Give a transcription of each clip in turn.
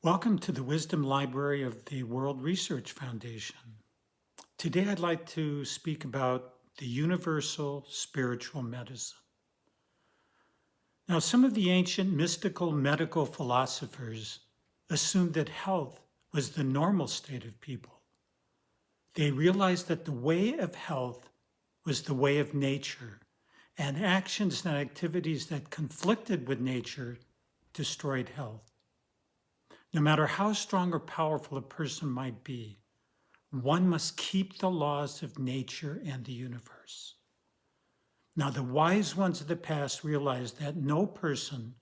Welcome to the Wisdom Library of the World Research Foundation. Today I'd like to speak about the universal spiritual medicine. Now, some of the ancient mystical medical philosophers assumed that health was the normal state of people. They realized that the way of health was the way of nature, and actions and activities that conflicted with nature destroyed health. No matter how strong or powerful a person might be, one must keep the laws of nature and the universe. Now, the wise ones of the past realized that no person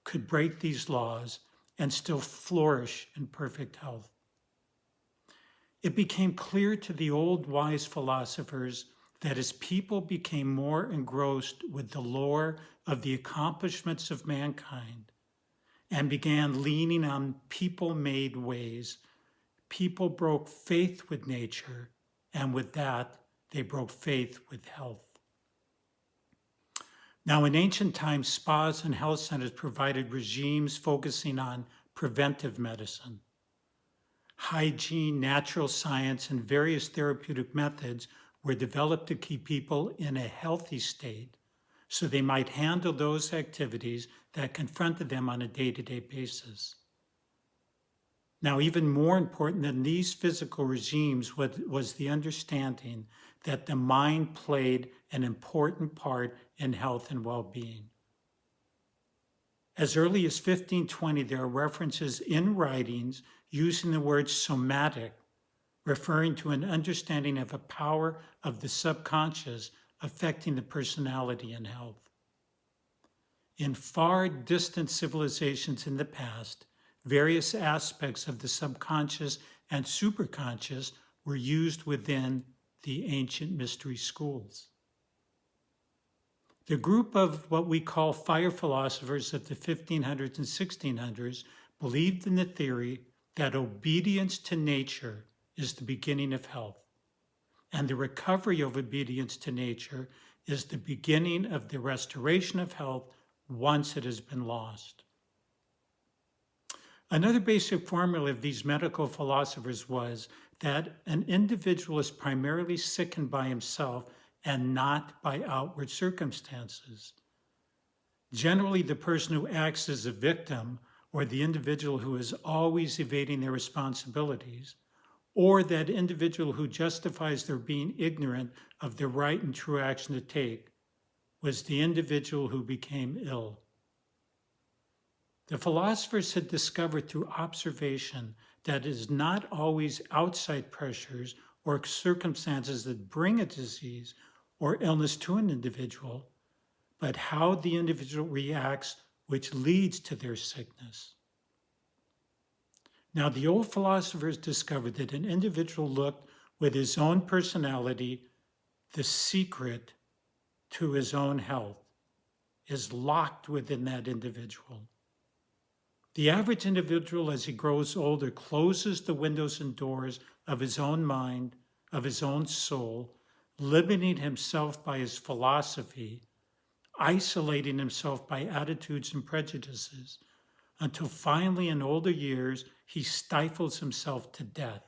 could break these laws and still flourish in perfect health. It became clear to the old wise philosophers that as people became more engrossed with the lore of the accomplishments of mankind and began leaning on people-made ways, people broke faith with nature, and with that, they broke faith with health. Now, in ancient times, spas and health centers provided regimes focusing on preventive medicine. Hygiene, natural science, and various therapeutic methods were developed to keep people in a healthy state so they might handle those activities that confronted them on a day-to-day basis. Now, even more important than these physical regimes was the understanding that the mind played an important part in health and well-being. As early as 1520, there are references in writings using the word somatic, referring to an understanding of a power of the subconscious affecting the personality and health. In far distant civilizations in the past, various aspects of the subconscious and superconscious were used within the ancient mystery schools. The group of what we call fire philosophers of the 1500s and 1600s believed in the theory that obedience to nature is the beginning of health, and the recovery of obedience to nature is the beginning of the restoration of health once it has been lost. Another basic formula of these medical philosophers was that an individual is primarily sickened by himself and not by outward circumstances. Generally, the person who acts as a victim, or the individual who is always evading their responsibilities, or that individual who justifies their being ignorant of the right and true action to take, was the individual who became ill. The philosophers had discovered through observation that it is not always outside pressures or circumstances that bring a disease or illness to an individual, but how the individual reacts which leads to their sickness. Now, the old philosophers discovered that an individual looked with his own personality, the secret to his own health is locked within that individual. The average individual, as he grows older, closes the windows and doors of his own mind, of his own soul, limiting himself by his philosophy, isolating himself by attitudes and prejudices, until finally in older years, he stifles himself to death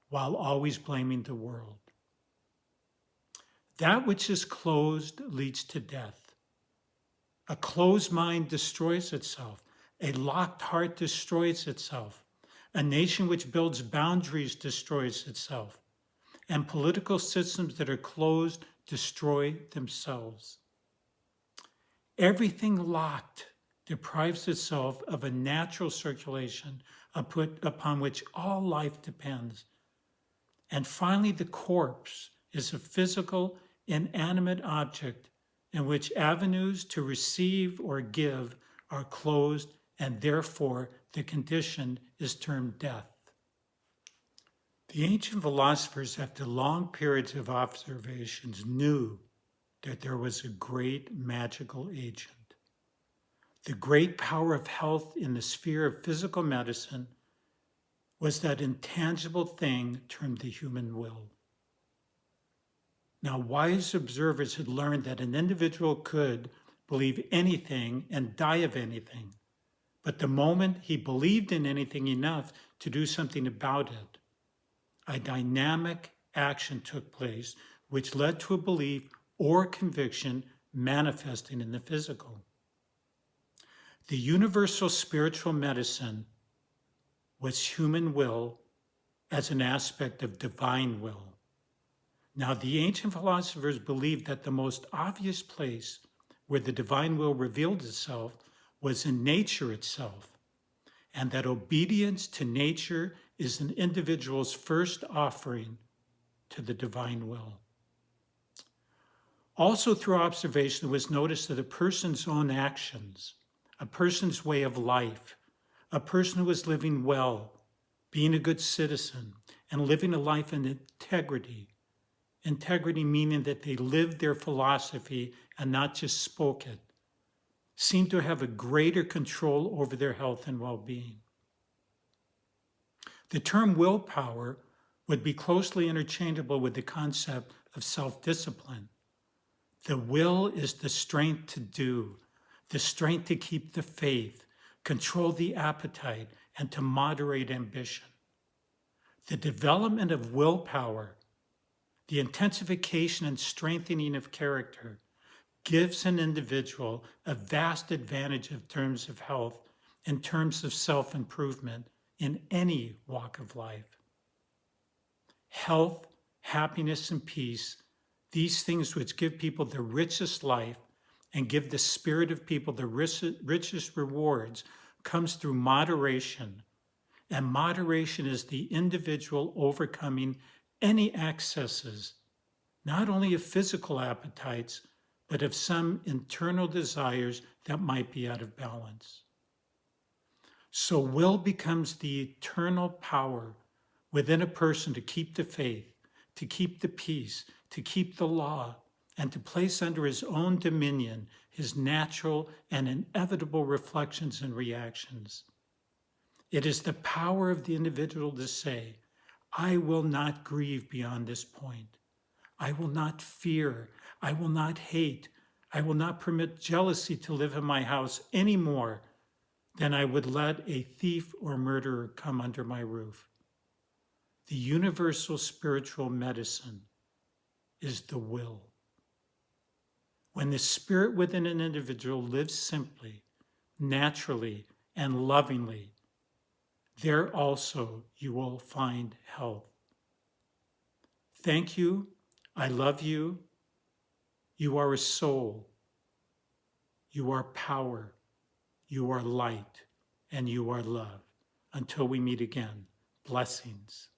while always blaming the world. That which is closed leads to death. A closed mind destroys itself. A locked heart destroys itself. A nation which builds boundaries destroys itself. And political systems that are closed destroy themselves. Everything locked deprives itself of a natural circulation upon which all life depends. And finally, the corpse is a physical, inanimate object in which avenues to receive or give are closed, and therefore the condition is termed death. The ancient philosophers, after long periods of observations, knew that there was a great magical agent. The great power of health in the sphere of physical medicine was that intangible thing termed the human will. Now, wise observers had learned that an individual could believe anything and die of anything, But the moment he believed in anything enough to do something about it, a dynamic action took place which led to a belief or conviction manifesting in the physical. The universal spiritual medicine was human will as an aspect of divine will. Now, the ancient philosophers believed that the most obvious place where the divine will revealed itself was in nature itself, and that obedience to nature is an individual's first offering to the divine will. Also, through observation, it was noticed that a person's own actions, a person's way of life, a person who was living well, being a good citizen, and living a life in integrity, integrity meaning that they lived their philosophy and not just spoke it, seemed to have a greater control over their health and well-being. The term willpower would be closely interchangeable with the concept of self-discipline. The will is the strength to do, the strength to keep the faith, control the appetite, and to moderate ambition. The development of willpower, the intensification and strengthening of character, gives an individual a vast advantage in terms of health, in terms of self-improvement in any walk of life. Health, happiness, and peace, these things which give people the richest life and give the spirit of people the richest rewards, comes through moderation. And moderation is the individual overcoming any excesses, not only of physical appetites, but of some internal desires that might be out of balance. So will becomes the eternal power within a person to keep the faith, to keep the peace, to keep the law, and to place under his own dominion his natural and inevitable reflections and reactions. It is the power of the individual to say, I will not grieve beyond this point. I will not fear. I will not hate. I will not permit jealousy to live in my house any more than I would let a thief or murderer come under my roof. The universal spiritual medicine is the will. When the spirit within an individual lives simply, naturally, and lovingly, there also you will find health. Thank you. I love you. You are a soul. You are power. You are light. And you are love. Until we meet again, blessings.